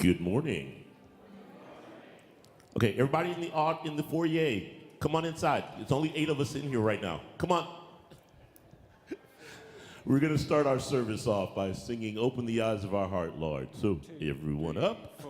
Good morning. Okay, everybody in the foyer, come on inside. It's only 8 of us in here right now. Come on. We're going to start our service off by singing "Open the Eyes of Our Heart, Lord." So, everyone up.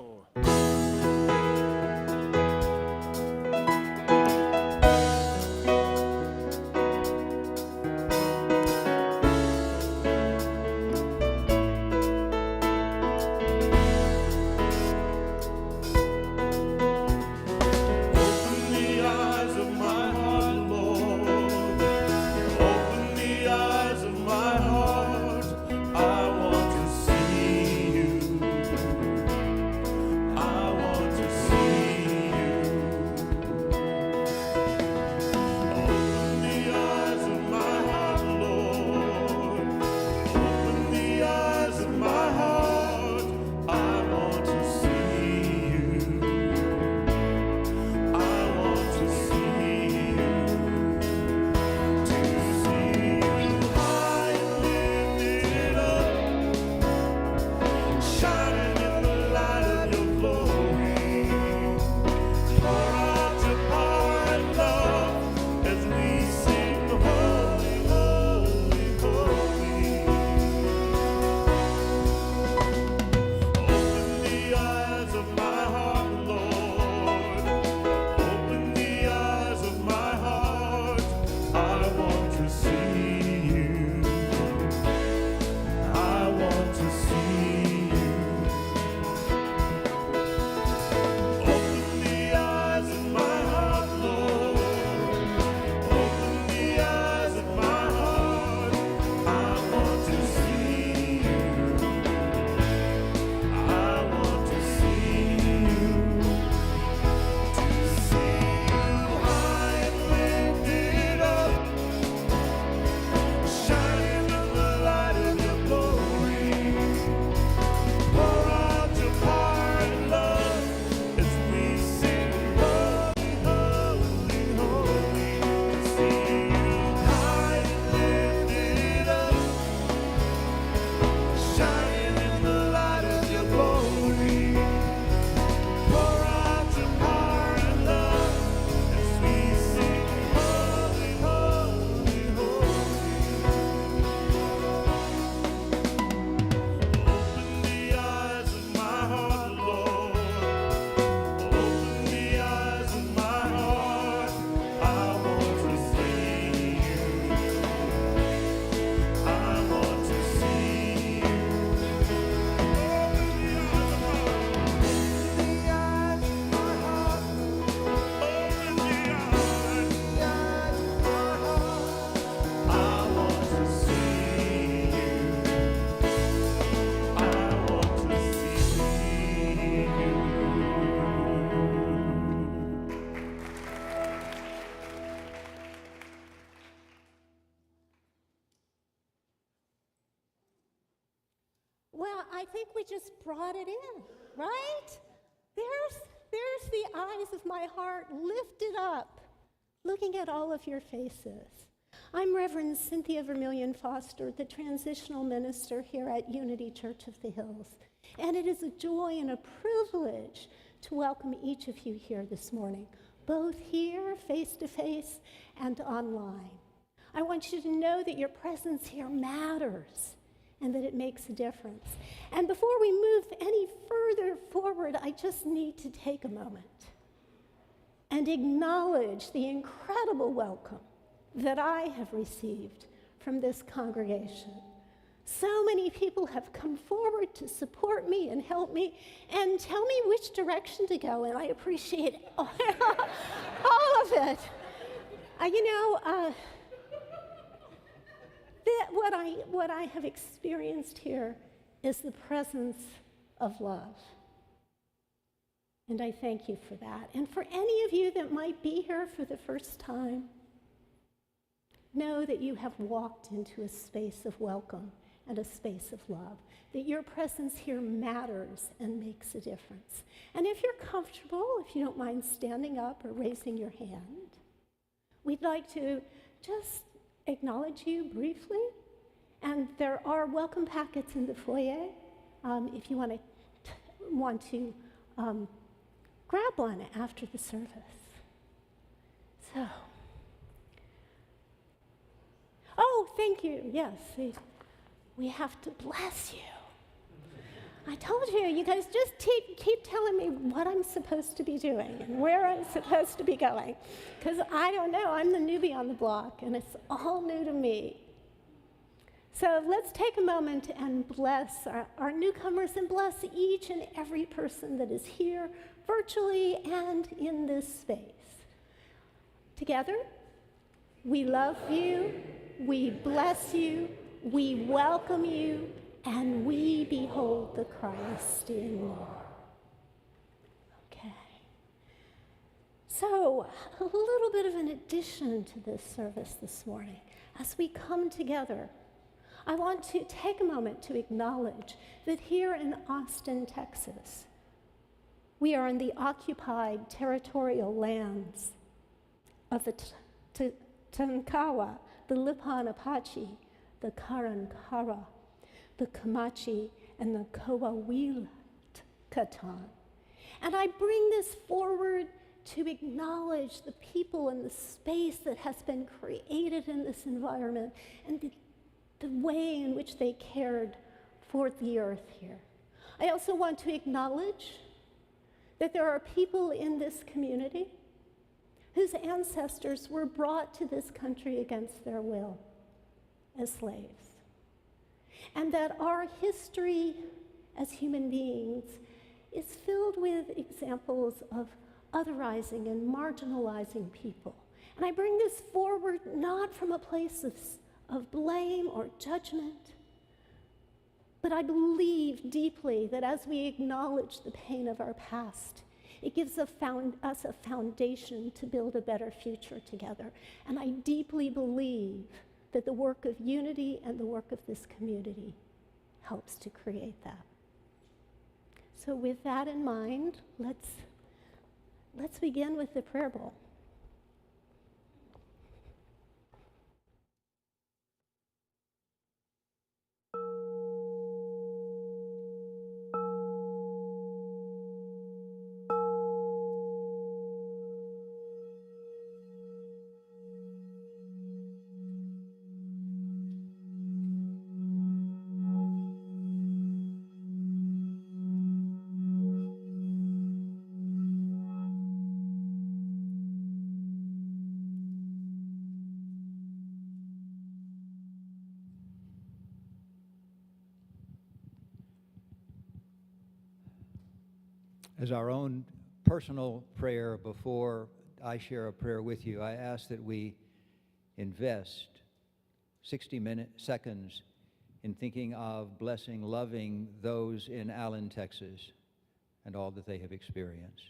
Well, I think we just brought it in, right? There's the eyes of my heart lifted up, looking at all of your faces. I'm Reverend Cynthia Vermillion-Foster, the transitional minister here at Unity Church of the Hills. And it is a joy and a privilege to welcome each of you here this morning, both here, face-to-face, and online. I want you to know that your presence here matters and that it makes a difference. And before we move any further forward, I just need to take a moment and acknowledge the incredible welcome that I have received from this congregation. So many people have come forward to support me and help me and tell me which direction to go, and I appreciate all of it. What I have experienced here is the presence of love. And I thank you for that. And for any of you that might be here for the first time, know that you have walked into a space of welcome and a space of love, that your presence here matters and makes a difference. And if you're comfortable, if you don't mind standing up or raising your hand, we'd like to just acknowledge you briefly. And there are welcome packets in the foyer if you want to want to grab one after the service. So, oh, thank you. Yes, we have to bless you. I told you, you guys just keep telling me what I'm supposed to be doing and where I'm supposed to be going. Because I don't know, I'm the newbie on the block, and it's all new to me. So let's take a moment and bless our newcomers and bless each and every person that is here, virtually and in this space. Together, we love you, we bless you, we welcome you, and we behold the Christ in you. Okay. So, a little bit of an addition to this service this morning. As we come together, I want to take a moment to acknowledge that here in Austin, Texas, we are in the occupied territorial lands of the Tonkawa, the Lipan Apache, the Karankara, the Comanche, and the Coahuila Catan. And I bring this forward to acknowledge the people and the space that has been created in this environment and the way in which they cared for the earth here. I also want to acknowledge that there are people in this community whose ancestors were brought to this country against their will as slaves. And that our history as human beings is filled with examples of otherizing and marginalizing people. And I bring this forward not from a place of blame or judgment, but I believe deeply that as we acknowledge the pain of our past, it gives us a foundation to build a better future together. And I deeply believe that the work of unity and the work of this community helps to create that. So with that in mind, let's begin with the prayer bowl. As our own personal prayer before I share a prayer with you, I ask that we invest 60 seconds in thinking of blessing, loving those in Allen, Texas, and all that they have experienced.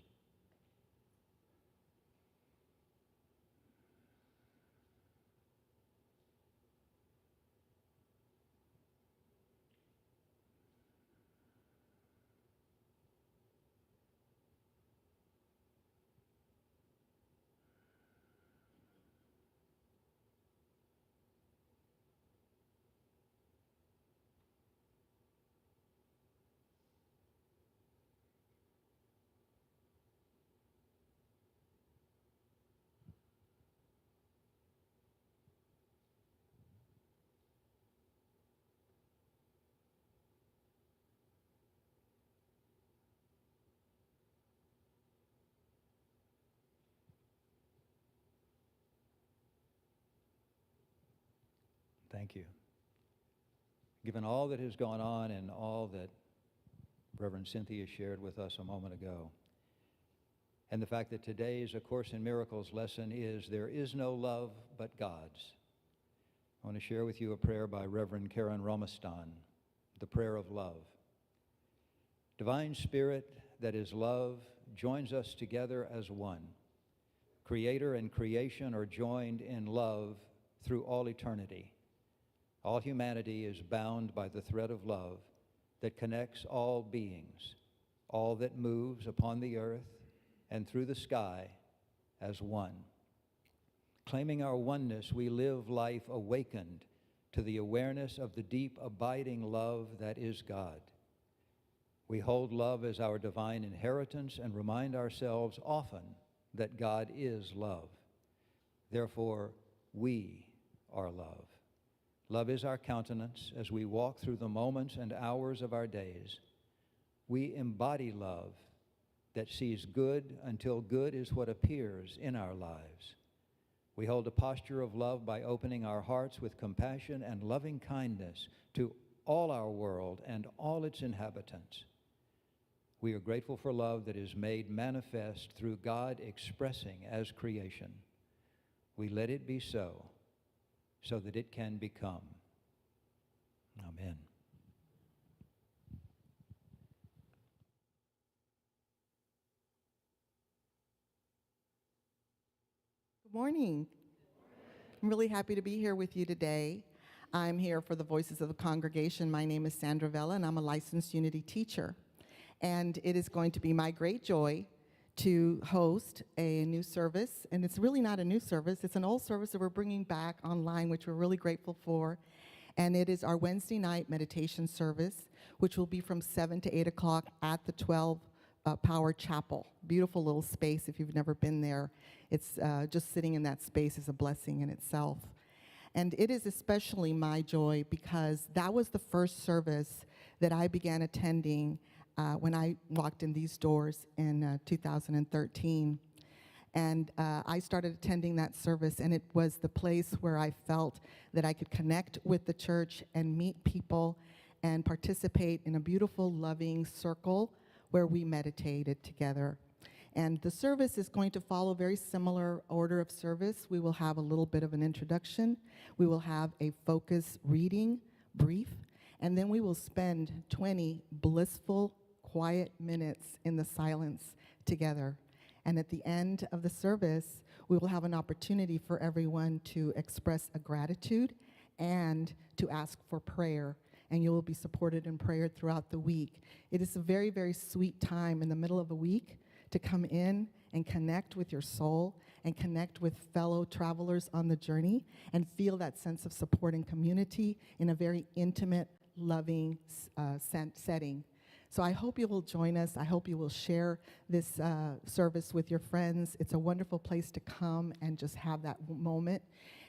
Thank you. Given all that has gone on and all that Reverend Cynthia shared with us a moment ago, and the fact that today's A Course in Miracles lesson is there is no love but God's, I want to share with you a prayer by Reverend Karen Romastan, the prayer of love. Divine Spirit that is love joins us together as one. Creator and creation are joined in love through all eternity. All humanity is bound by the thread of love that connects all beings, all that moves upon the earth and through the sky as one. Claiming our oneness, we live life awakened to the awareness of the deep, abiding love that is God. We hold love as our divine inheritance and remind ourselves often that God is love. Therefore, we are love. Love is our countenance as we walk through the moments and hours of our days. We embody love that sees good until good is what appears in our lives. We hold a posture of love by opening our hearts with compassion and loving kindness to all our world and all its inhabitants. We are grateful for love that is made manifest through God expressing as creation. We let it be so that it can become. Amen. Good morning. I'm really happy to be here with you today. I'm here for the Voices of the Congregation. My name is Sandra Vella, and I'm a licensed Unity teacher. And it is going to be my great joy to host a new service. And it's really not a new service. It's an old service that we're bringing back online, which we're really grateful for. And it is our Wednesday night meditation service, which will be from 7 to 8 o'clock at the 12 Power Chapel. Beautiful little space if you've never been there. It's just sitting in that space is a blessing in itself. And it is especially my joy because that was the first service that I began attending when I walked in these doors in 2013. And I started attending that service, and it was the place where I felt that I could connect with the church and meet people and participate in a beautiful, loving circle where we meditated together. And the service is going to follow a very similar order of service. We will have a little bit of an introduction. We will have a focus reading brief, and then we will spend 20 blissful, quiet minutes in the silence together. And at the end of the service, we will have an opportunity for everyone to express a gratitude and to ask for prayer. And you will be supported in prayer throughout the week. It is a very, very sweet time in the middle of a week to come in and connect with your soul and connect with fellow travelers on the journey and feel that sense of support and community in a very intimate, loving setting. So I hope you will join us. I hope you will share this service with your friends. It's a wonderful place to come and just have that moment.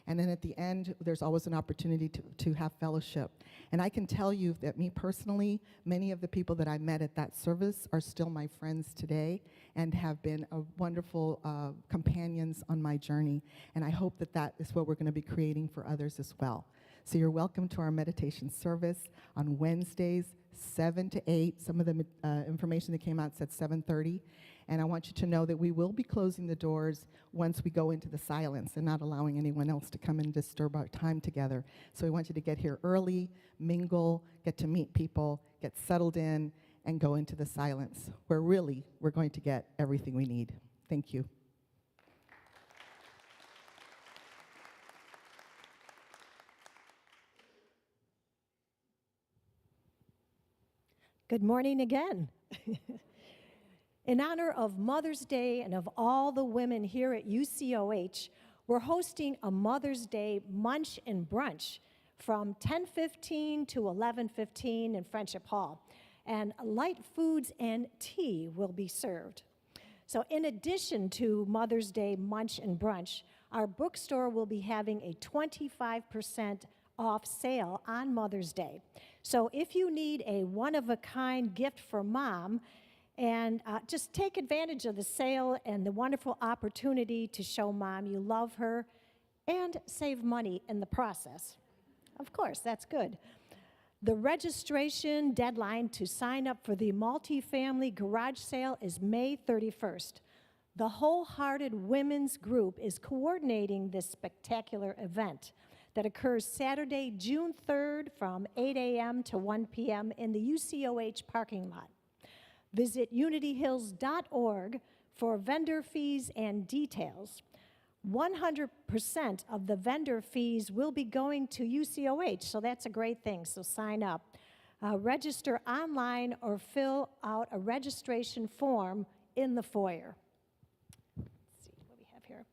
And then at the end, there's always an opportunity to have fellowship. And I can tell you that me personally, many of the people that I met at that service are still my friends today and have been wonderful companions on my journey. And I hope that that is what we're going to be creating for others as well. So you're welcome to our meditation service on Wednesdays, 7 to 8. Some of the information that came out said 7:30. And I want you to know that we will be closing the doors once we go into the silence and not allowing anyone else to come and disturb our time together. So we want you to get here early, mingle, get to meet people, get settled in, and go into the silence, where really we're going to get everything we need. Thank you. Good morning again. In honor of Mother's Day and of all the women here at UCOH, we're hosting a Mother's Day Munch and Brunch from 10:15 to 11:15 in Friendship Hall. And light foods and tea will be served. So in addition to Mother's Day Munch and Brunch, our bookstore will be having a 25% off sale on Mother's Day. So if you need a one-of-a-kind gift for mom, and just take advantage of the sale and the wonderful opportunity to show mom you love her and save money in the process. Of course, that's good. The registration deadline to sign up for the multifamily garage sale is May 31st. The Wholehearted Women's Group is coordinating this spectacular event that occurs Saturday, June 3rd from 8 a.m. to 1 p.m. in the UCOH parking lot. Visit unityhills.org for vendor fees and details. 100% of the vendor fees will be going to UCOH, so that's a great thing, so sign up. Register online or fill out a registration form in the foyer. Let's see what we have here.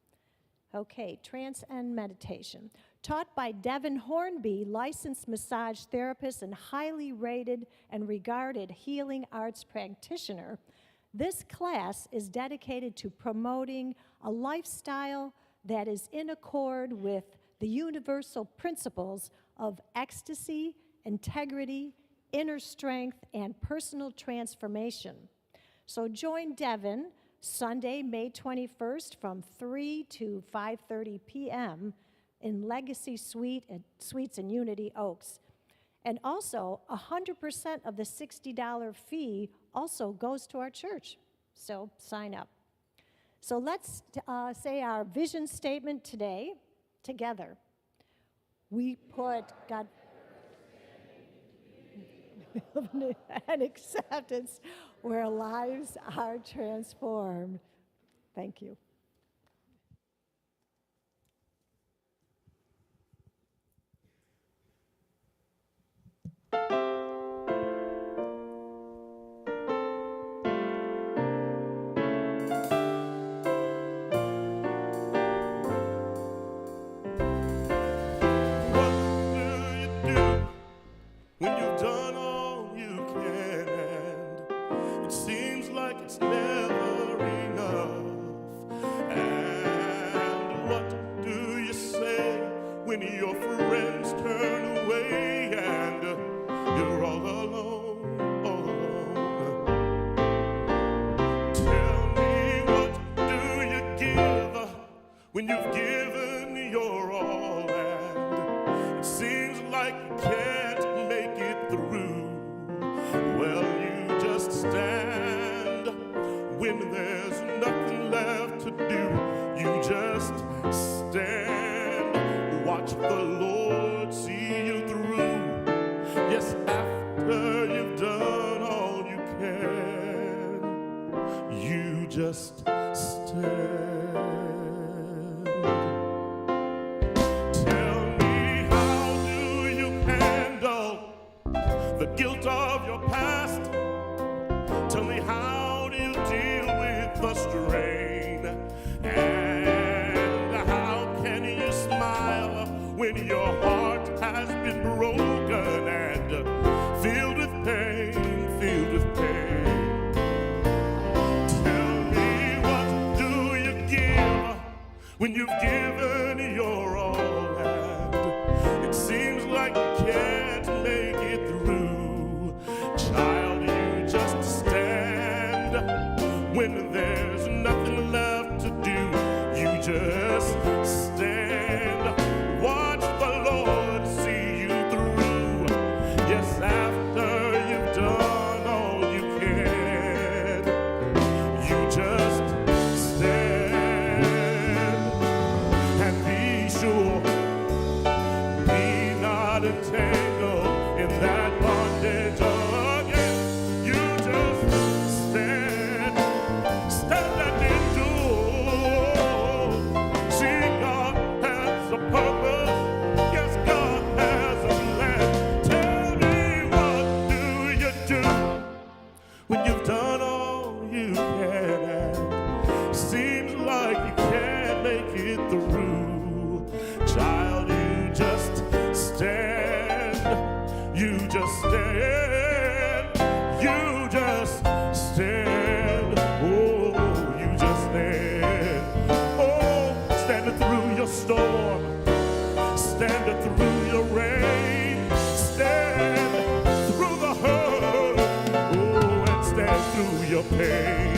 Okay, trance and meditation. Taught by Devin Hornby, licensed massage therapist and highly rated and regarded healing arts practitioner, this class is dedicated to promoting a lifestyle that is in accord with the universal principles of ecstasy, integrity, inner strength, and personal transformation. So join Devin Sunday, May 21st from 3 to 5:30 p.m. in Legacy Suites in Unity Oaks. And also, 100% of the $60 fee also goes to our church. So sign up. So let's say our vision statement today together. We put God and acceptance where lives are transformed. Thank you. When you've done all you can, and it seems like it's never enough. And what do you say when your friends turn away and you're all alone, all alone? Tell me, what do you give when you've given your all and it seems like you can't make it through? Well, you just stand when there's nothing left to do. You just stand, watch the Lord see you through. Yes, after you've done all you can, you just stand. The guilt of your past. Tell me, how do you deal with the strain? And how can you smile when your heart has been broken and filled with pain, filled with pain? Tell me, what do you give when you've given your all and it seems like you can't make it through? Child, you just stand when there's nothing left to do. You just stand, watch the Lord see you through. Yes, after you've done all you can, you just stand and be sure, be not entangled in that bondage again. You just stand, stand and endure. See, God has a purpose. Yes, God has a plan. Tell me, what do you do when you've done all you can and seems like you can't make it through? Child, you just stand, you just stand, you just stand, oh, you just stand, oh, standing through your storm, standing through your rain, stand through the hurt, oh, and stand through your pain.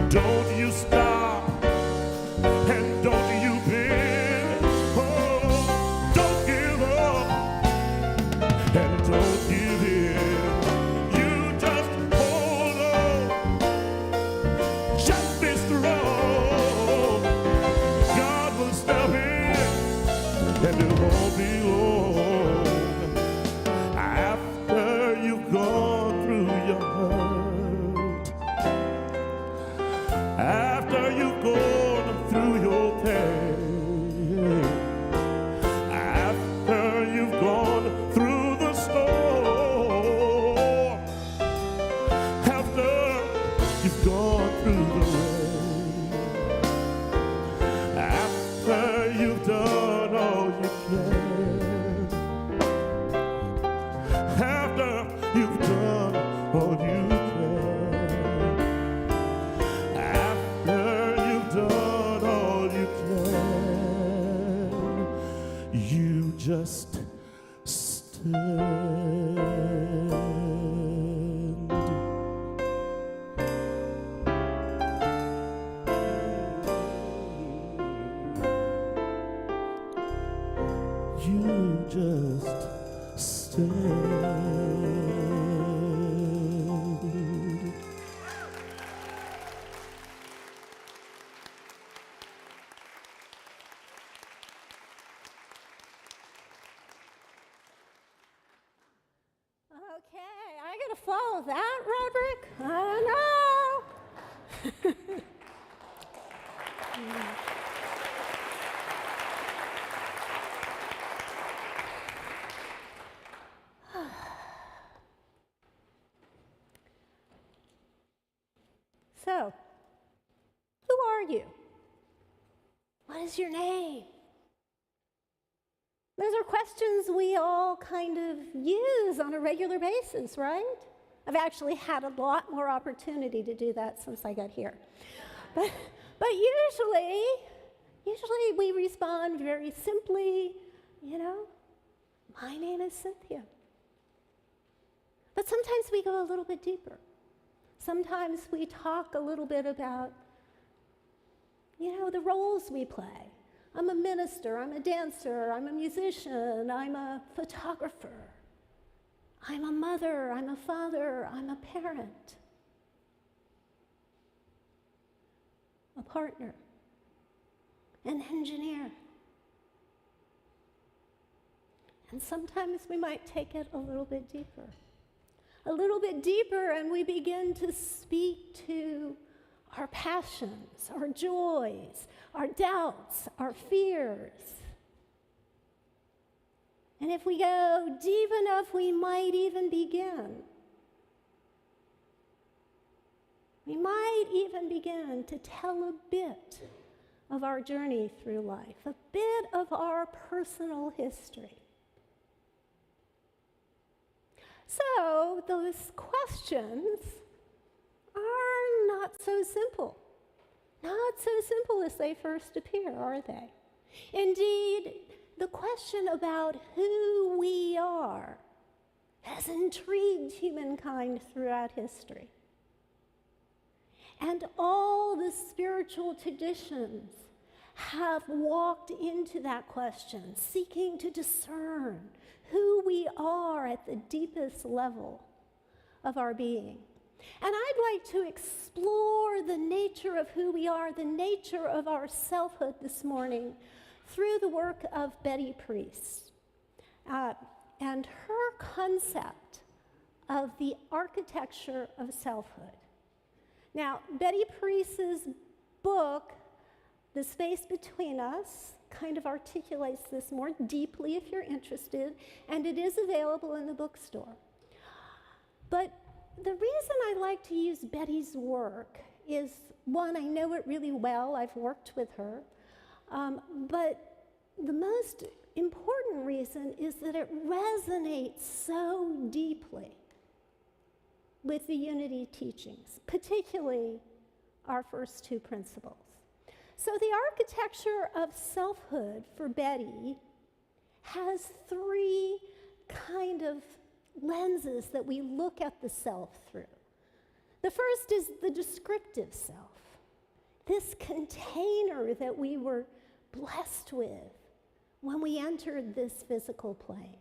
Don't you stop, and don't you bend, oh, don't give up, and don't give in. You just hold on, just be strong. God will step in, and it won't be long. After you've gone through your hurt, after you've gone through your pain, after you've gone through the storm, after you've gone through the rain, You just stand. You just stand. Okay, I gotta follow that, Roderick? Oh no! So, who are you? What is your name? Those are questions we all kind of use on a regular basis, right? I've actually had a lot more opportunity to do that since I got here. But usually we respond very simply, my name is Cynthia. But sometimes we go a little bit deeper. Sometimes we talk a little bit about, the roles we play. I'm a minister, I'm a dancer, I'm a musician, I'm a photographer, I'm a mother, I'm a father, I'm a parent, a partner, an engineer. And sometimes we might take it a little bit deeper, and we begin to speak to our passions, our joys, our doubts, our fears. And if we go deep enough, we might even begin to tell a bit of our journey through life, a bit of our personal history. So those questions are not so simple. Not so simple as they first appear, are they? Indeed, the question about who we are has intrigued humankind throughout history. And all the spiritual traditions have walked into that question, seeking to discern who we are at the deepest level of our being. And I'd like to explore the nature of who we are, the nature of our selfhood this morning through the work of Betty Priest and her concept of the architecture of selfhood. Now, Betty Priest's book, The Space Between Us, kind of articulates this more deeply if you're interested, and it is available in the bookstore. But the reason I like to use Betty's work is, one, I know it really well, I've worked with her, but the most important reason is that it resonates so deeply with the Unity teachings, particularly our first two principles. So the architecture of selfhood for Betty has three kind of lenses that we look at the self through. The first is the descriptive self, this container that we were blessed with when we entered this physical plane.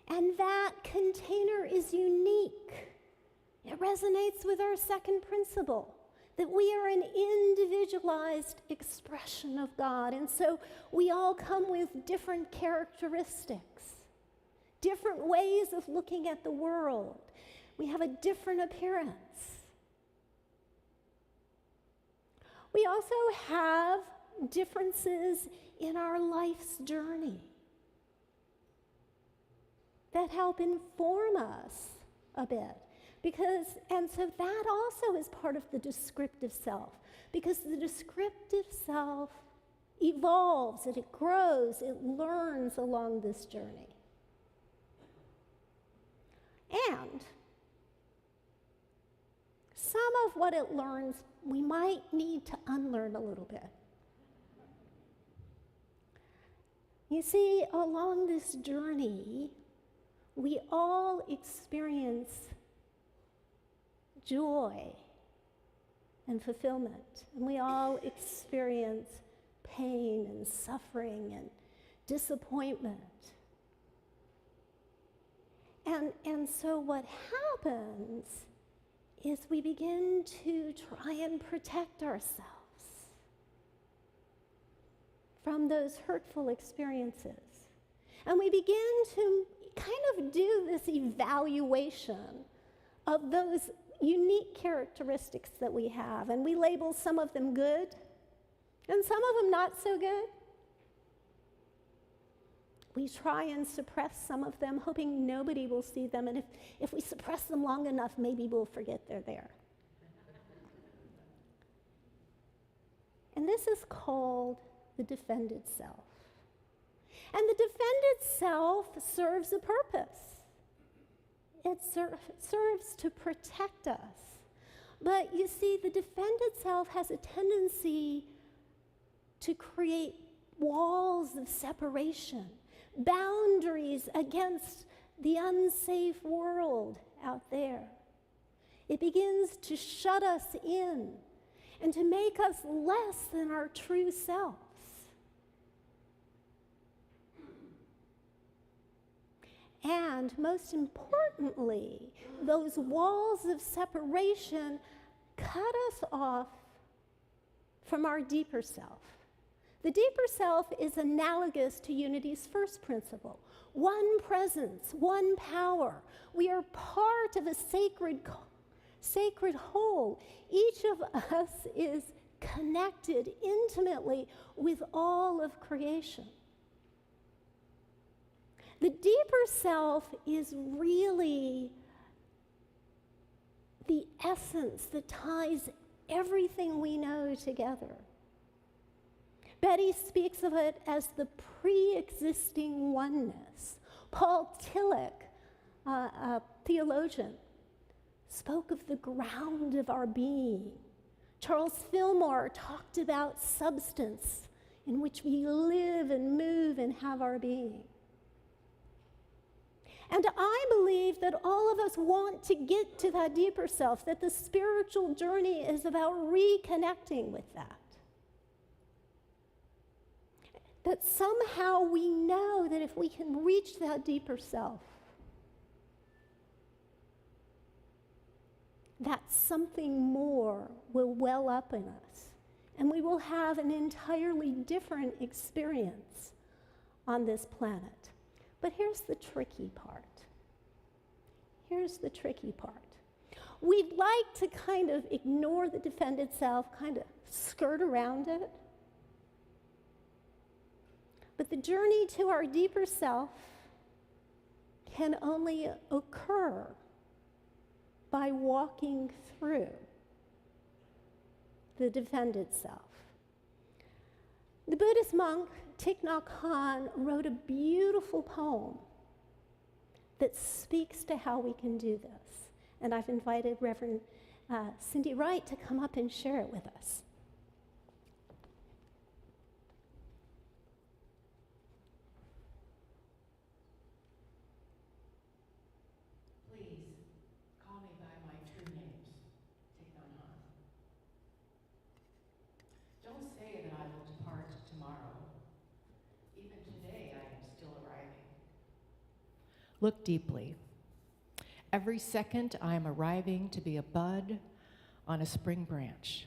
And that container is unique. It resonates with our second principle, that we are an individualized expression of God. And so we all come with different characteristics, different ways of looking at the world. We have a different appearance. We also have differences in our life's journey that help inform us a bit. And so that also is part of the descriptive self, because the descriptive self evolves, and it grows, it learns along this journey. And some of what it learns, we might need to unlearn a little bit. You see, along this journey, we all experience joy and fulfillment, and we all experience pain and suffering and disappointment. And so what happens is we begin to try and protect ourselves from those hurtful experiences. And we begin to kind of do this evaluation of those unique characteristics that we have. And we label some of them good, and some of them not so good. We try and suppress some of them, hoping nobody will see them. And if we suppress them long enough, maybe we'll forget they're there. And this is called the defended self. And the defended self serves a purpose. It serves to protect us. But you see, the defended self has a tendency to create walls of separation, boundaries against the unsafe world out there. It begins to shut us in and to make us less than our true selves. And most importantly, those walls of separation cut us off from our deeper self. The deeper self is analogous to Unity's first principle: one presence, one power. We are part of a sacred whole. Each of us is connected intimately with all of creation. The deeper self is really the essence that ties everything we know together. Betty speaks of it as the pre-existing oneness. Paul Tillich, a theologian, spoke of the ground of our being. Charles Fillmore talked about substance in which we live and move and have our being. And I believe that all of us want to get to that deeper self, that the spiritual journey is about reconnecting with that. That somehow we know that if we can reach that deeper self, that something more will well up in us, and we will have an entirely different experience on this planet. But here's the tricky part. Here's the tricky part. We'd like to kind of ignore the defended self, kind of skirt around it. But the journey to our deeper self can only occur by walking through the defended self. The Buddhist monk Thich Nath Hahn wrote a beautiful poem that speaks to how we can do this. And I've invited Reverend Cynthia Wright to come up and share it with us. Please call me by my true names, Thich Nath Hahn. Don't say that I will depart tomorrow. Even today I am still arriving. Look deeply. Every second I am arriving to be a bud on a spring branch,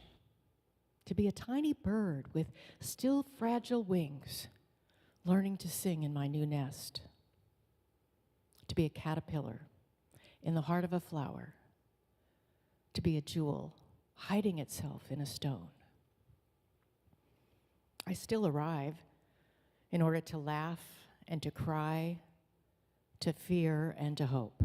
to be a tiny bird with still fragile wings, learning to sing in my new nest, to be a caterpillar in the heart of a flower, to be a jewel hiding itself in a stone. I still arrive in order to laugh and to cry, to fear and to hope.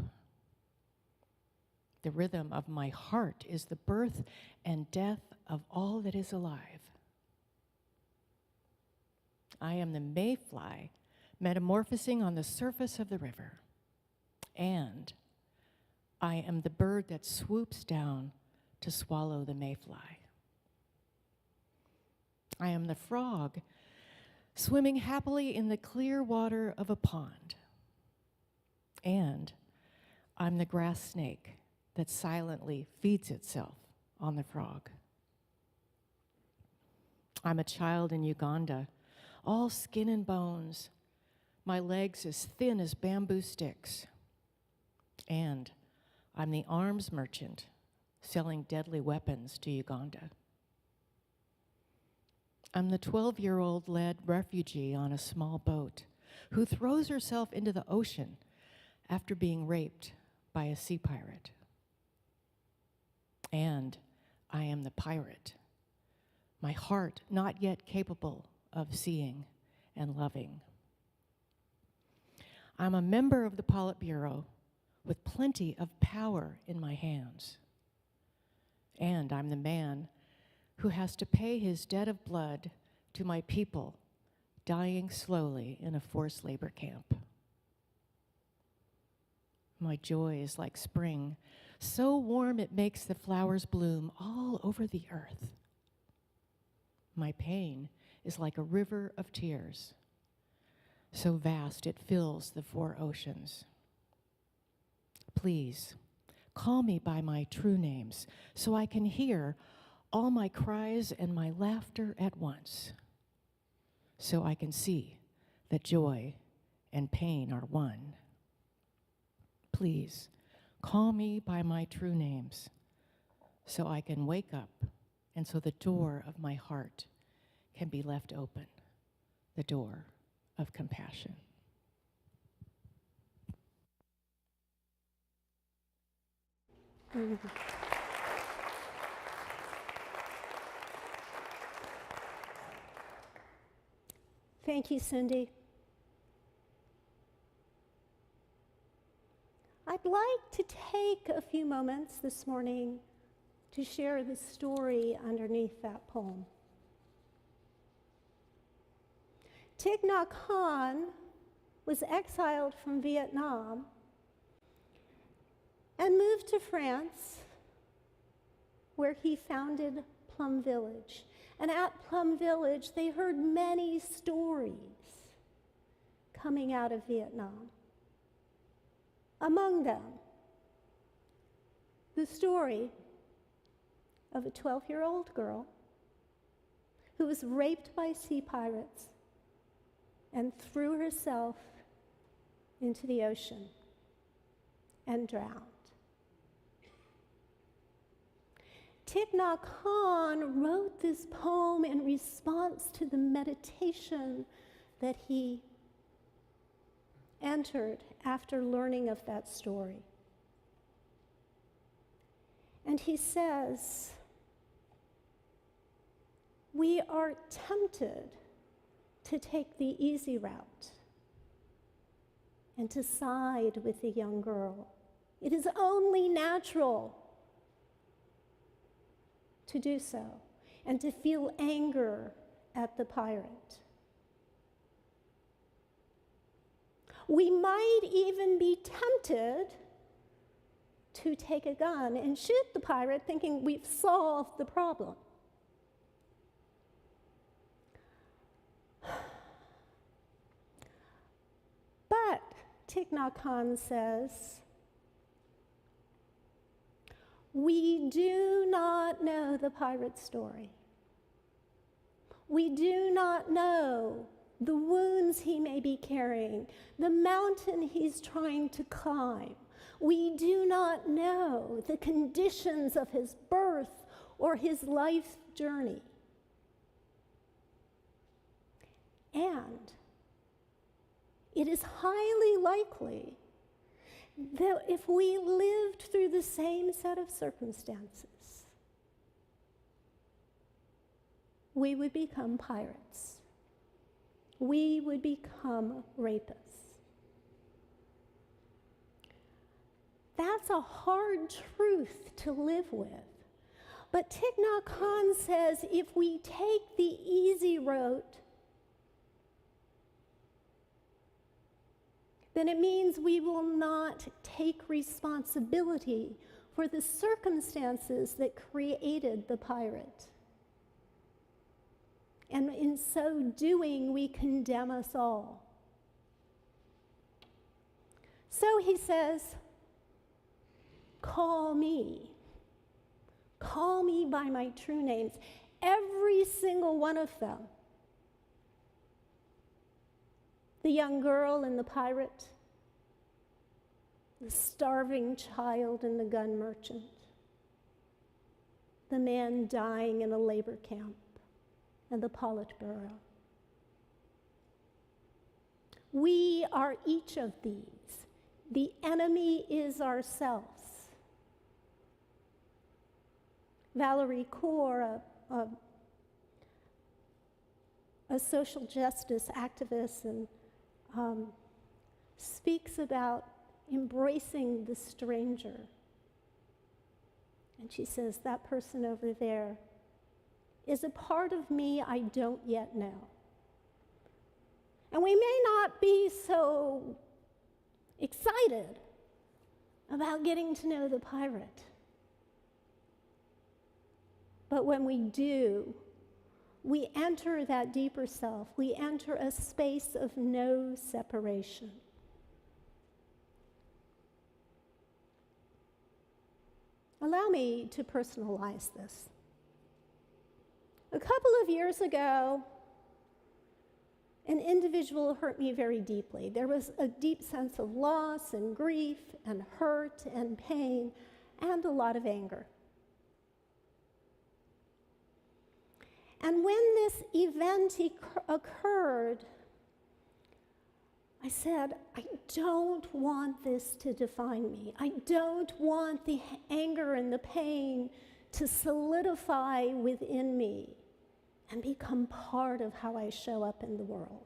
The rhythm of my heart is the birth and death of all that is alive. I am the mayfly metamorphosing on the surface of the river, and I am the bird that swoops down to swallow the mayfly. I am the frog swimming happily in the clear water of a pond. And I'm the grass snake that silently feeds itself on the frog. I'm a child in Uganda, all skin and bones, my legs as thin as bamboo sticks. And I'm the arms merchant selling deadly weapons to Uganda. I'm the 12-year-old led refugee on a small boat who throws herself into the ocean after being raped by a sea pirate. And I am the pirate, my heart not yet capable of seeing and loving. I'm a member of the Politburo with plenty of power in my hands. And I'm the man who has to pay his debt of blood to my people dying slowly in a forced labor camp. My joy is like spring, so warm it makes the flowers bloom all over the earth. My pain is like a river of tears, so vast it fills the four oceans. Please, call me by my true names so I can hear all my cries and my laughter at once, so I can see that joy and pain are one. Please, call me by my true names so I can wake up and so the door of my heart can be left open, the door of compassion. Thank you, Cindy. I'd like to take a few moments this morning to share the story underneath that poem. Thich Nath Hahn was exiled from Vietnam and moved to France, where he founded Plum Village. And at Plum Village, they heard many stories coming out of Vietnam. Among them, the story of a 12-year-old girl who was raped by sea pirates and threw herself into the ocean and drowned. Thich Nhat Hanh wrote this poem in response to the meditation that he entered after learning of that story. And he says, we are tempted to take the easy route and to side with the young girl. It is only natural to do so and to feel anger at the pirate. We might even be tempted to take a gun and shoot the pirate, thinking we've solved the problem. But Thich Nhat Hanh says, we do not know the pirate's story. We do not know the wounds he may be carrying, the mountain he's trying to climb. We do not know the conditions of his birth or his life journey. And it is highly likely that if we lived through the same set of circumstances, we would become pirates. We would become rapists. That's a hard truth to live with. But Thich Nhat Hanh says if we take the easy road, then it means we will not take responsibility for the circumstances that created the pirate. And in so doing, we condemn us all. So he says, call me. Call me by my true names. Every single one of them. The young girl and the pirate. The starving child and the gun merchant. The man dying in a labor camp and the Politburo. We are each of these. The enemy is ourselves. Valerie Kaur, a social justice activist, and speaks about embracing the stranger. And she says, that person over there is a part of me I don't yet know. And we may not be so excited about getting to know the pirate. But when we do, we enter that deeper self. We enter a space of no separation. Allow me to personalize this. A couple of years ago, an individual hurt me very deeply. There was a deep sense of loss and grief and hurt and pain and a lot of anger. And when this event occurred, I said, I don't want this to define me. I don't want the anger and the pain to solidify within me and become part of how I show up in the world.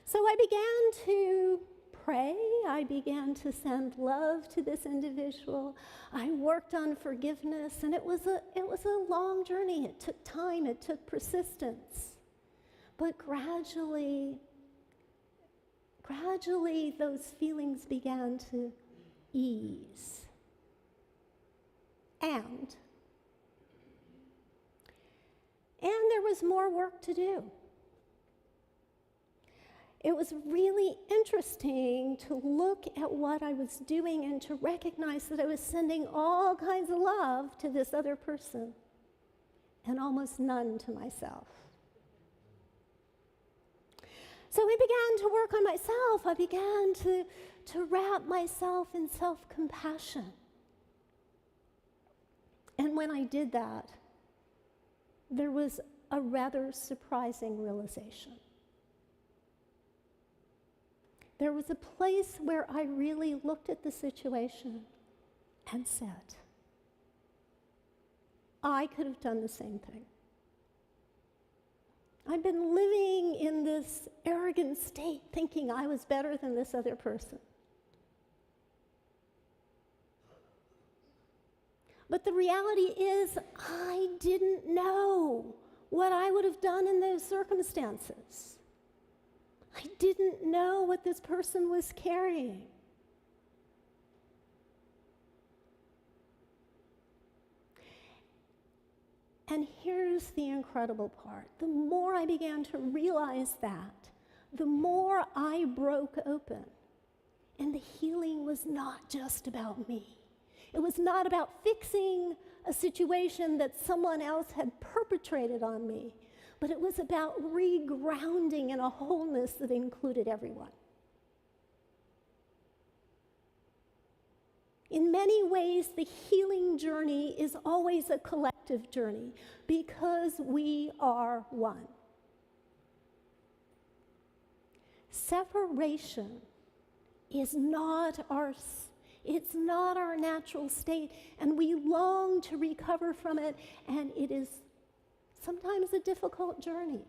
So I began to pray. I began to send love to this individual. I worked on forgiveness, and it was a long journey. It took time. It took persistence. But gradually, those feelings began to ease. And there was more work to do. It was really interesting to look at what I was doing and to recognize that I was sending all kinds of love to this other person and almost none to myself. So I began to work on myself. I began to wrap myself in self-compassion. And when I did that, there was a rather surprising realization. There was a place where I really looked at the situation and said, I could have done the same thing. I've been living in this arrogant state thinking I was better than this other person. But the reality is, I didn't know what I would have done in those circumstances. I didn't know what this person was carrying. And here's the incredible part. The more I began to realize that, the more I broke open. And the healing was not just about me. It was not about fixing a situation that someone else had perpetrated on me, but it was about regrounding in a wholeness that included everyone. In many ways, the healing journey is always a collective journey because we are one. Separation is not our natural state, and we long to recover from it, and it is sometimes a difficult journey.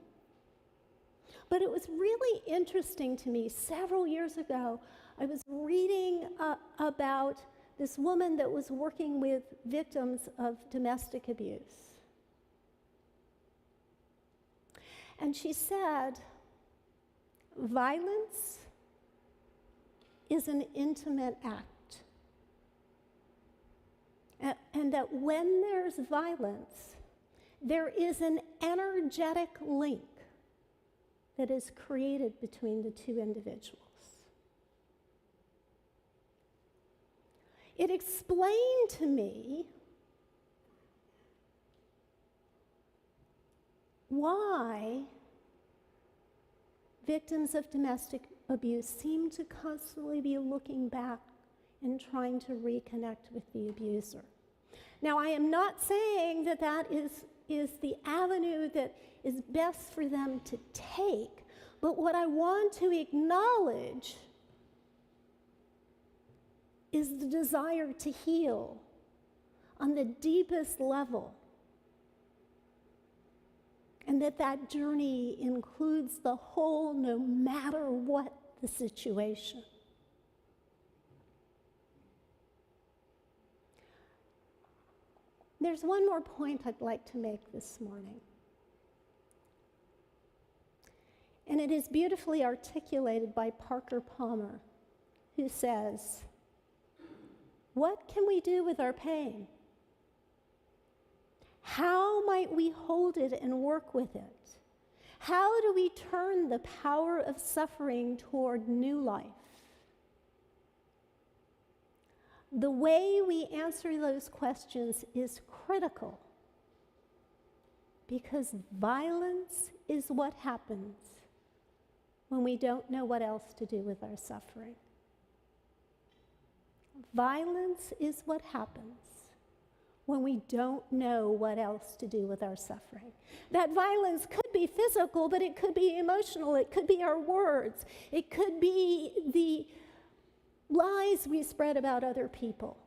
But it was really interesting to me. Several years ago, I was reading about this woman that was working with victims of domestic abuse. And she said, violence is an intimate act. And that when there's violence, there is an energetic link that is created between the two individuals. It explained to me why victims of domestic abuse seem to constantly be looking back and trying to reconnect with the abuser. Now, I am not saying that that is the avenue that is best for them to take, but what I want to acknowledge is the desire to heal on the deepest level, and that journey includes the whole, no matter what the situation. There's one more point I'd like to make this morning. And it is beautifully articulated by Parker Palmer, who says, "What can we do with our pain? How might we hold it and work with it? How do we turn the power of suffering toward new life?" The way we answer those questions is critical, because violence is what happens when we don't know what else to do with our suffering. Violence is what happens when we don't know what else to do with our suffering. That violence could be physical, but it could be emotional. It could be our words. It could be the lies we spread about other people.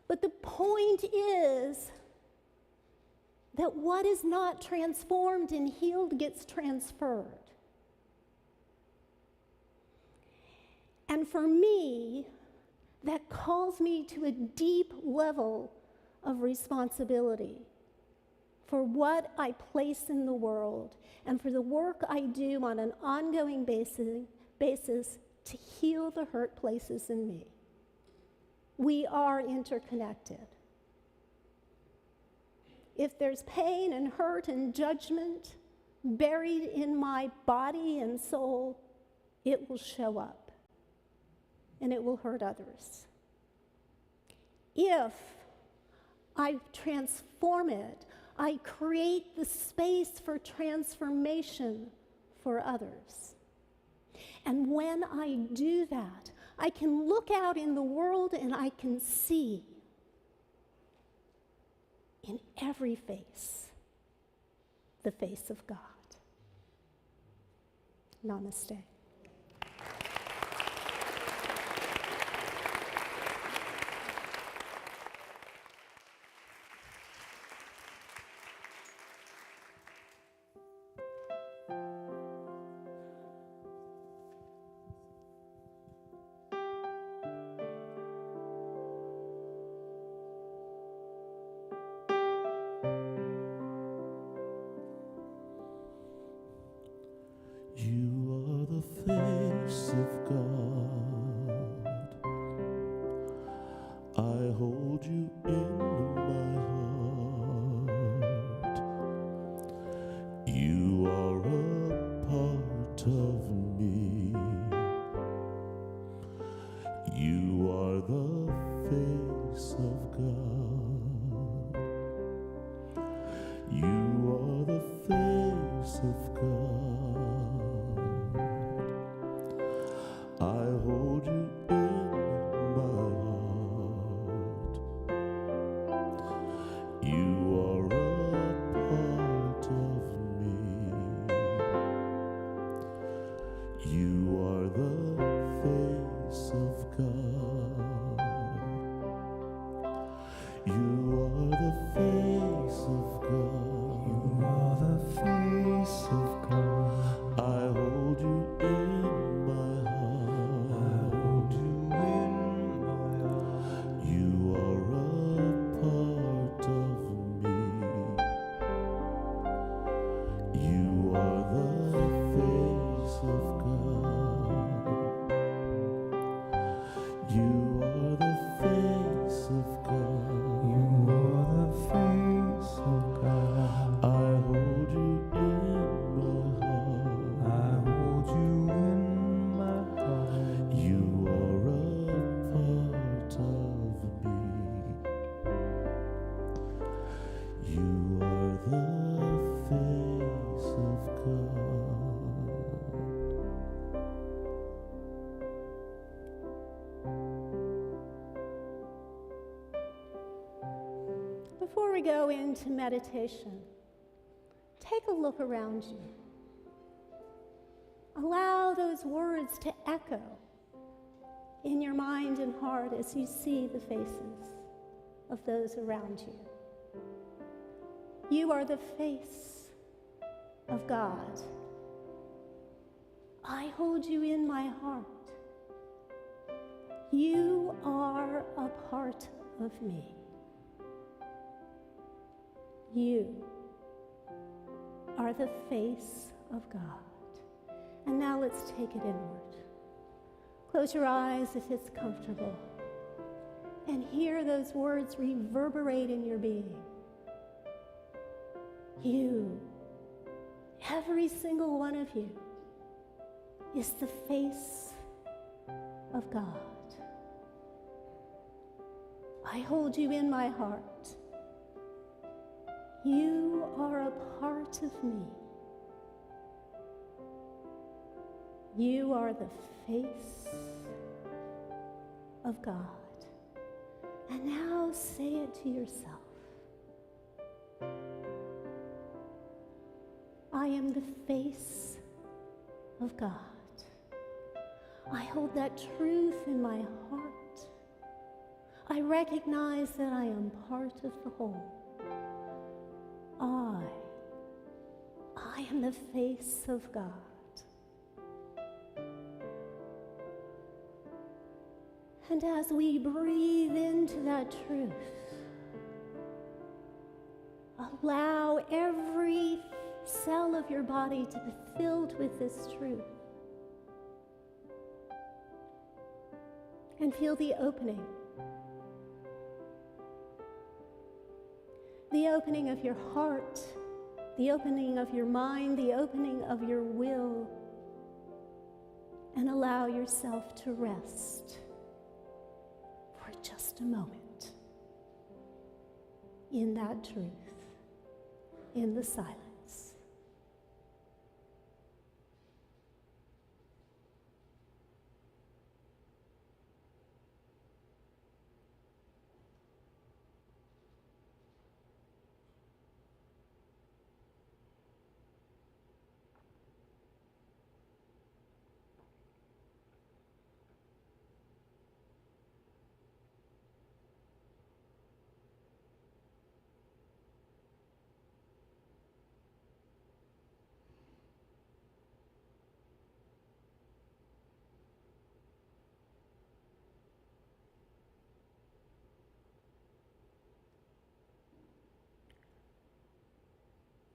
But the point is that what is not transformed and healed gets transferred. And for me, that calls me to a deep level of responsibility for what I place in the world and for the work I do on an ongoing basis to heal the hurt places in me. We are interconnected. If there's pain and hurt and judgment buried in my body and soul, it will show up and it will hurt others. If I transform it, I create the space for transformation for others. And when I do that, I can look out in the world and I can see in every face the face of God. Namaste. You are the face of God. I hold you in my heart. You are a part of me. You are the face of God. You are the face of God. I hold you in my heart. You are a part of me. You are the face of God. You are the face of God. You are the face of God. I hold you in my heart. I hold you in my heart. You are a part of me. You are the face of God. Before we go into meditation, take a look around you. Allow those words to echo in your mind and heart as you see the faces of those around you. You are the face of God. I hold you in my heart. You are a part of me. You are the face of God. And now let's take it inward. Close your eyes if it's comfortable, and hear those words reverberate in your being. You, every single one of you, is the face of God. I hold you in my heart. You are a part of me. You are the face of God. And now say it to yourself. I am the face of God. I hold that truth in my heart. I recognize that I am part of the whole. I am the face of God. And as we breathe into that truth, allow every cell of your body to be filled with this truth. And feel the opening. The opening of your heart, the opening of your mind, the opening of your will. And allow yourself to rest for just a moment in that truth, in the silence.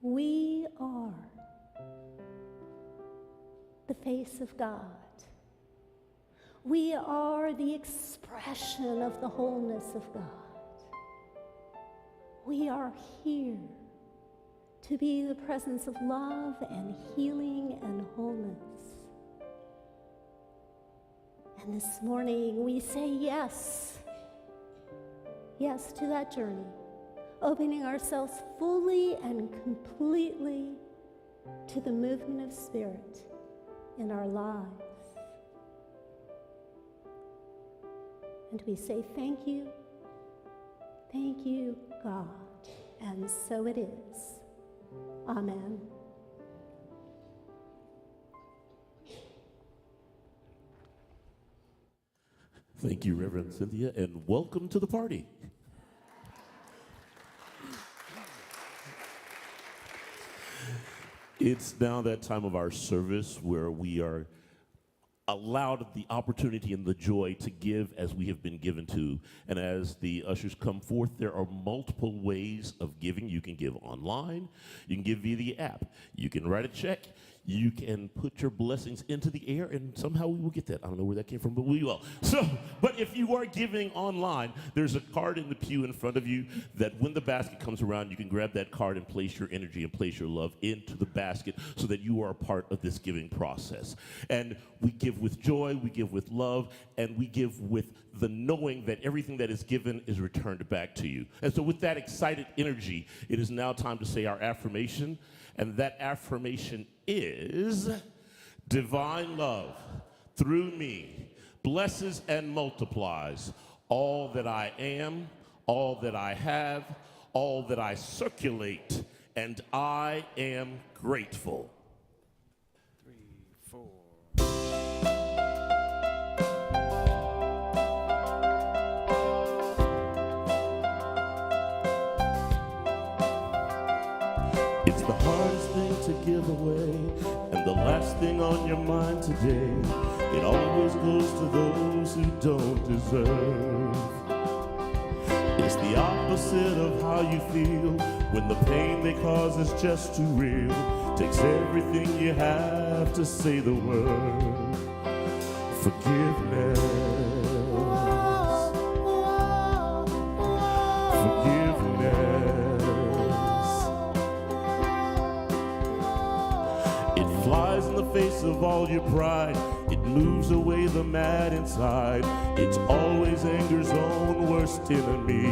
We are the face of God. We are the expression of the wholeness of God. We are here to be the presence of love and healing and wholeness. And this morning we say yes. Yes to that journey. Opening ourselves fully and completely to the movement of Spirit in our lives. And we say thank you, God, and so it is. Amen. Thank you, Reverend Cynthia, and welcome to the party. It's now that time of our service where we are allowed the opportunity and the joy to give as we have been given to. And as the ushers come forth, there are multiple ways of giving. You can give online. You can give via the app. You can write a check. You can put your blessings into the air, and somehow we will get that. I don't know where that came from, but we will. But if you are giving online, there's a card in the pew in front of you that when the basket comes around, you can grab that card and place your energy and place your love into the basket so that you are a part of this giving process. And we give with joy, we give with love, and we give with the knowing that everything that is given is returned back to you. And so with that excited energy, it is now time to say our affirmation. And that affirmation is: divine love through me blesses and multiplies all that I am, all that I have, all that I circulate, and I am grateful. 3, 4. It's the hardest thing to give away, and the last thing on your mind today. It always goes to those who don't deserve. It's the opposite of how you feel when the pain they cause is just too real. Takes everything you have to say the word forgiveness. Forgiveness. It flies in the face of all your pride. It moves away the mad inside. It's always anger's own worst enemy.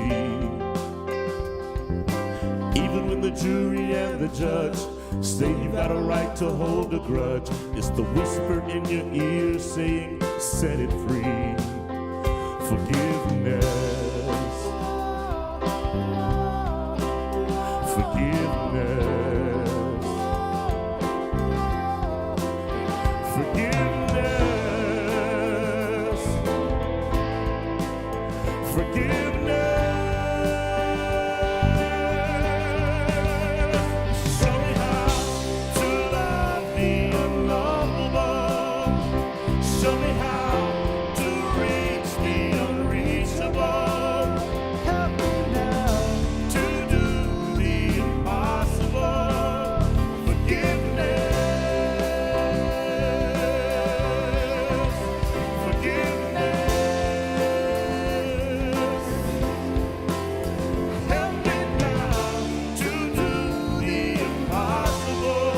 Even when the jury and the judge say you've got a right to hold a grudge, it's the whisper in your ear saying, set it free. Forgiveness. Forgiveness. Forgiveness. Forgiveness. Show me how to love the unlovable. Show me how to reach the unreachable. Help me now to do the impossible. Forgiveness. Forgiveness. Help me now to do the impossible.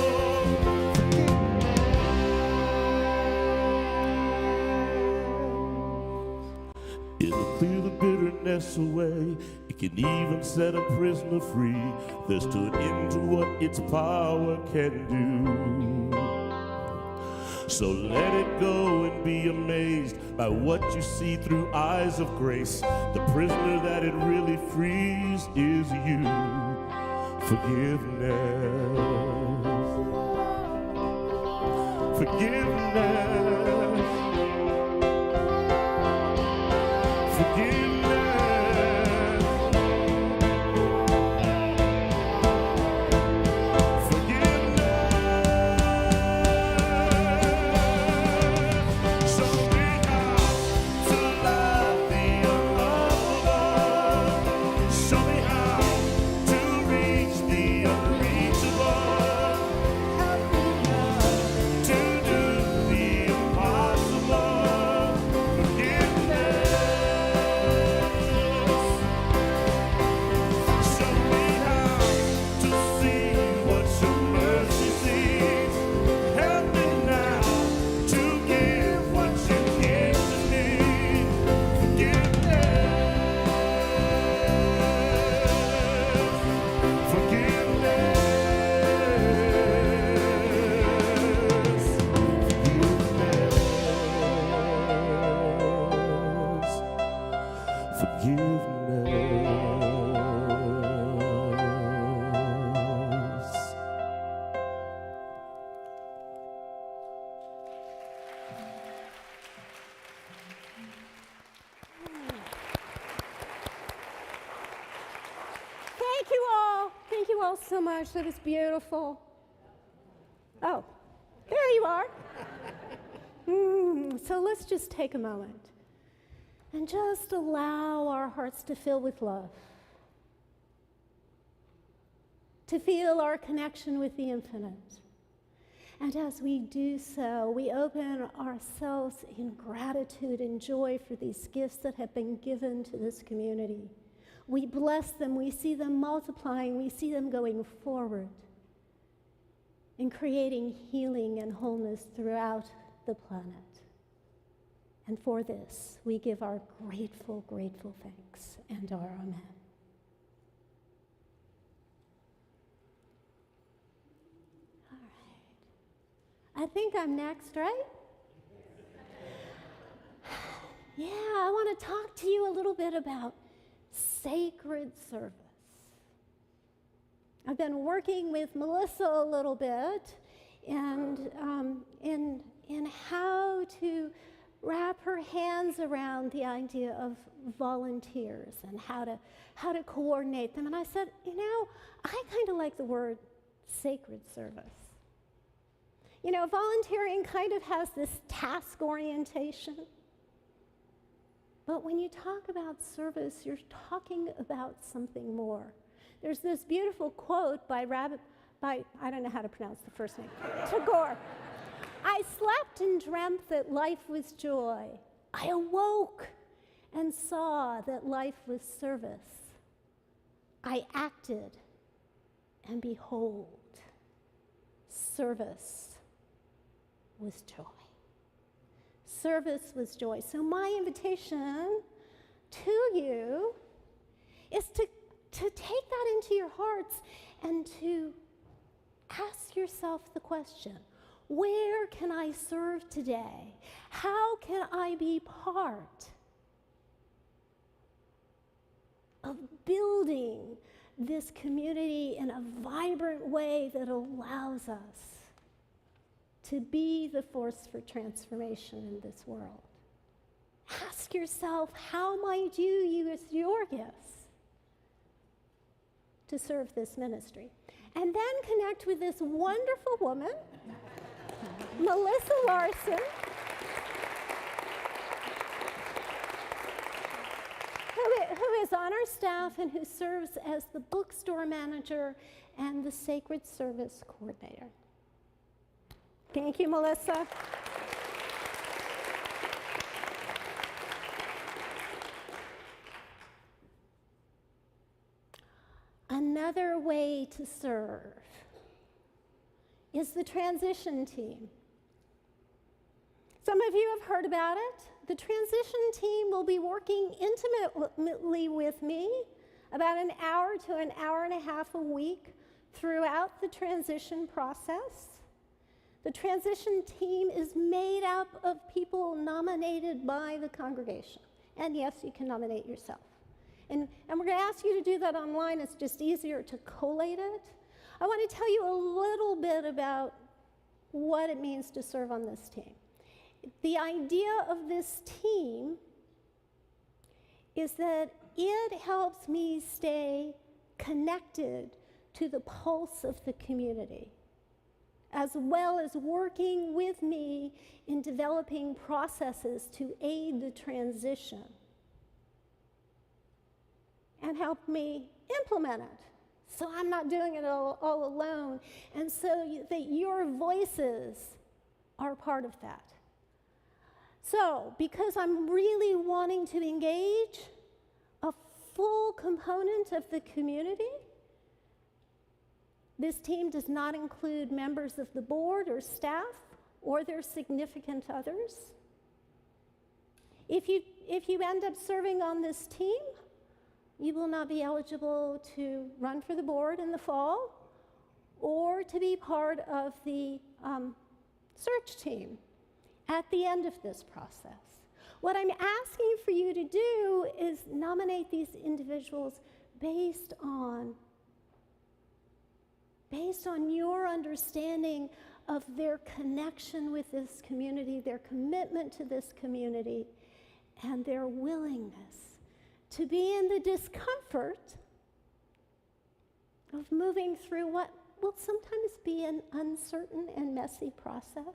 It'll clear the bitterness away. It can even set a prisoner free. There's to an end to what its power can do. So let it go and be amazed by what you see through eyes of grace. The prisoner that it really frees is you. Forgiveness. Forgiveness. Forgiveness. Forgiveness. Show me how to love the unlovable. Show me how to reach the unreachable. Help me now to do the impossible. Forgiveness. Show me how to see what your mercy sees. Help me now to give what you give to me. Forgiveness. Forgiveness. Forgiveness. Thank you all. Thank you all so much. That was beautiful. Oh, there you are. So let's just take a moment and just allow our hearts to fill with love, to feel our connection with the infinite. And as we do so, we open ourselves in gratitude and joy for these gifts that have been given to this community. We bless them, we see them multiplying, we see them going forward and creating healing and wholeness throughout the planet. And for this, we give our grateful, grateful thanks and our amen. All right. I think I'm next, right? Yeah, I want to talk to you a little bit about sacred service. I've been working with Melissa a little bit and in how to wrap her hands around the idea of volunteers and how to coordinate them. And I said, I kind of like the word sacred service. Volunteering kind of has this task orientation. But when you talk about service, you're talking about something more. There's this beautiful quote by I don't know how to pronounce the first name, Tagore. I slept and dreamt that life was joy. I awoke and saw that life was service. I acted, and behold, service was joy. Service was joy. So my invitation to you is to take that into your hearts and to ask yourself the question, where can I serve today? How can I be part of building this community in a vibrant way that allows us to be the force for transformation in this world? Ask yourself, how might you use your gifts to serve this ministry? And then connect with this wonderful woman, Melissa Larson, who is on our staff and who serves as the bookstore manager and the sacred service coordinator. Thank you, Melissa. Another way to serve is the transition team. Some of you have heard about it. The transition team will be working intimately with me about an hour to an hour and a half a week throughout the transition process. The transition team is made up of people nominated by the congregation. And yes, you can nominate yourself. And we're going to ask you to do that online. It's just easier to collate it. I want to tell you a little bit about what it means to serve on this team. The idea of this team is that it helps me stay connected to the pulse of the community, as well as working with me in developing processes to aid the transition and help me implement it. So I'm not doing it all alone, and so that your voices are part of that. So, because I'm really wanting to engage a full component of the community, this team does not include members of the board or staff or their significant others. If you end up serving on this team, you will not be eligible to run for the board in the fall or to be part of the search team at the end of this process. What I'm asking for you to do is nominate these individuals based on your understanding of their connection with this community, their commitment to this community, and their willingness to be in the discomfort of moving through what will sometimes be an uncertain and messy process,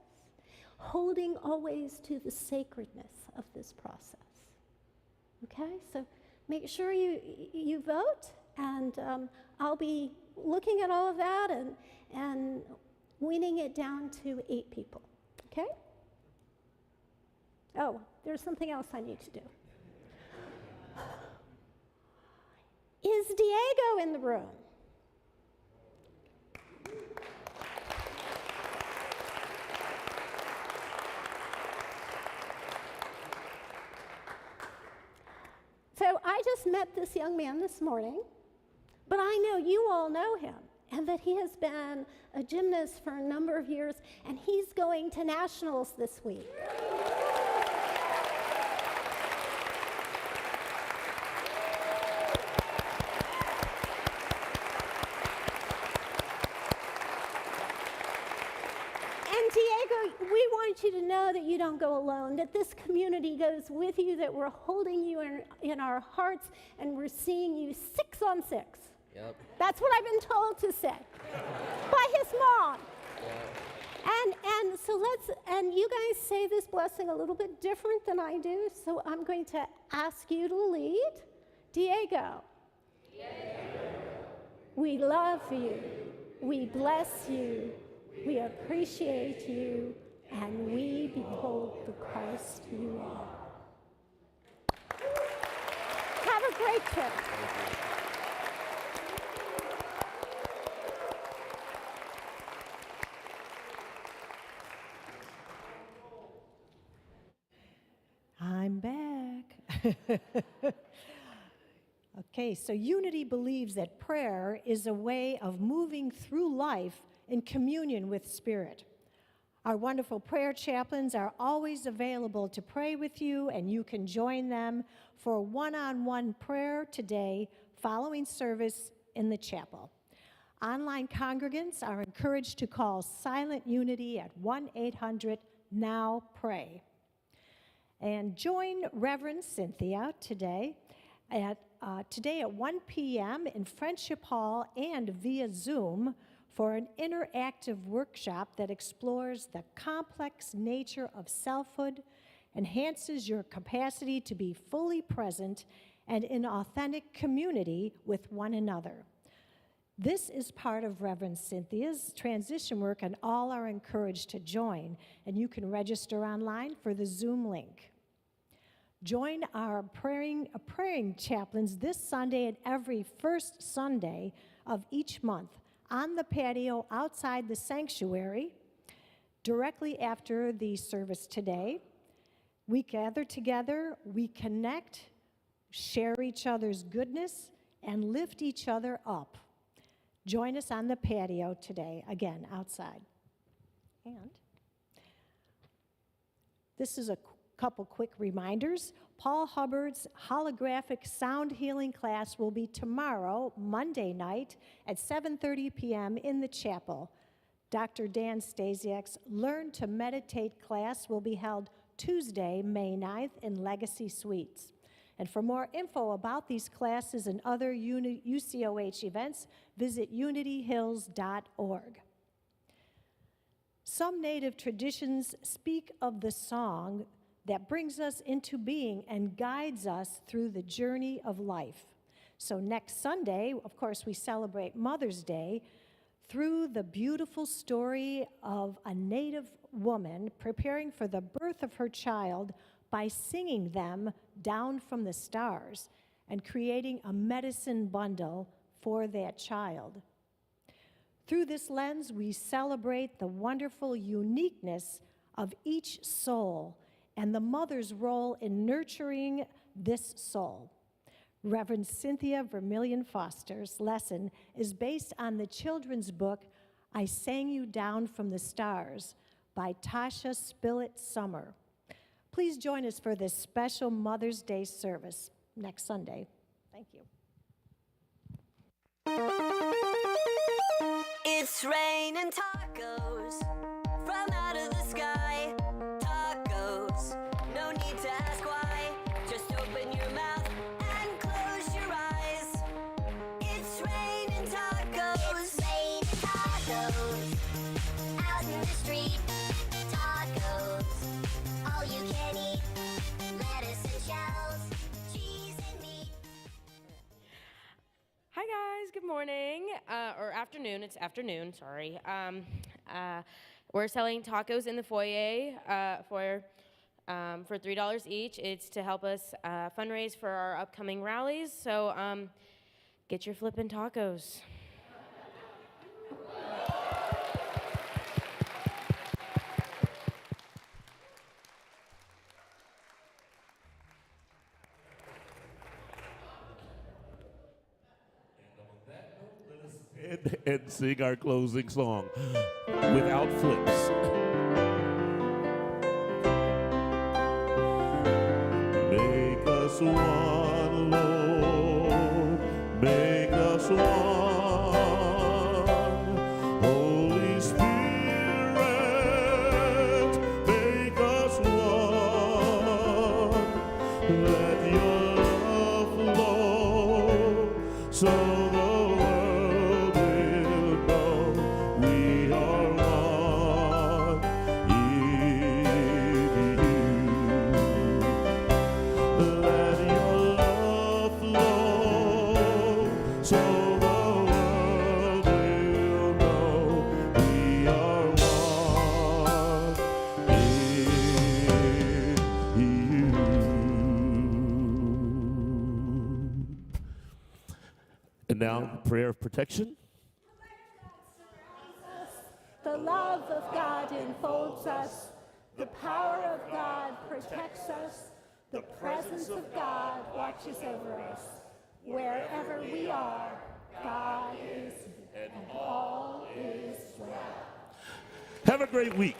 holding always to the sacredness of this process. Okay, so make sure you vote, and I'll be looking at all of that and weaning it down to 8 people. Okay? Oh, there's something else I need to do. Is Diego in the room? So I just met this young man this morning, but I know you all know him, and that he has been a gymnast for a number of years, and he's going to nationals this week. don't go alone, that this community goes with you, that we're holding you in our hearts, and we're seeing you 6 on 6. Yep. That's what I've been told to say by his mom. And so and you guys say this blessing a little bit different than I do, so I'm going to ask you to lead. Diego. We love you, we bless you, we appreciate you, and we behold the Christ you are. Have a great trip. I'm back. Okay, so Unity believes that prayer is a way of moving through life in communion with Spirit. Our wonderful prayer chaplains are always available to pray with you, and you can join them for one-on-one prayer today following service in the chapel. Online congregants are encouraged to call Silent Unity at 1-800-NOW-PRAY. And join Reverend Cynthia today at 1 p.m. in Friendship Hall and via Zoom for an interactive workshop that explores the complex nature of selfhood, enhances your capacity to be fully present and in authentic community with one another. This is part of Reverend Cynthia's transition work, and all are encouraged to join, and you can register online for the Zoom link. Join our praying chaplains this Sunday and every first Sunday of each month on the patio outside the sanctuary directly after the service today. We gather together, we connect, share each other's goodness, and lift each other up. Join us on the patio today, again, outside. And this is a couple quick reminders. Paul Hubbard's holographic sound healing class will be tomorrow, Monday night at 7:30 p.m. in the chapel. Dr. Dan Stasiak's Learn to Meditate class will be held Tuesday, May 9th in Legacy Suites. And for more info about these classes and other UCOH events, visit unityhills.org. Some Native traditions speak of the song that brings us into being and guides us through the journey of life. So next Sunday, of course, we celebrate Mother's Day through the beautiful story of a Native woman preparing for the birth of her child by singing them down from the stars and creating a medicine bundle for that child. Through this lens, we celebrate the wonderful uniqueness of each soul and the mother's role in nurturing this soul. Reverend Cynthia Vermillion-Foster's lesson is based on the children's book, I Sang You Down from the Stars by Tasha Spillett Summer. Please join us for this special Mother's Day service next Sunday. Thank you. It's raining tacos from out of the sky. Tacos, no need to ask why. Just open your mouth and close your eyes. It's raining tacos. It's raining tacos out in the street. Tacos, all you can eat. Lettuce and shells, cheese and meat. Hi guys, good morning, or afternoon, it's afternoon, sorry. We're selling tacos in the foyer for $3 each. It's to help us fundraise for our upcoming rallies, so get your flippin' tacos. And sing our closing song without flips. Make us one, Lord, make us one. Holy Spirit, make us one. Let your love flow so the world will know we are one in you. Let your love flow so the world will know we are one in you. And now, prayer of protection. The love of God enfolds us. The power of God protects us. The presence of God watches over us. Wherever we are, God is, and all is well. Have a great week.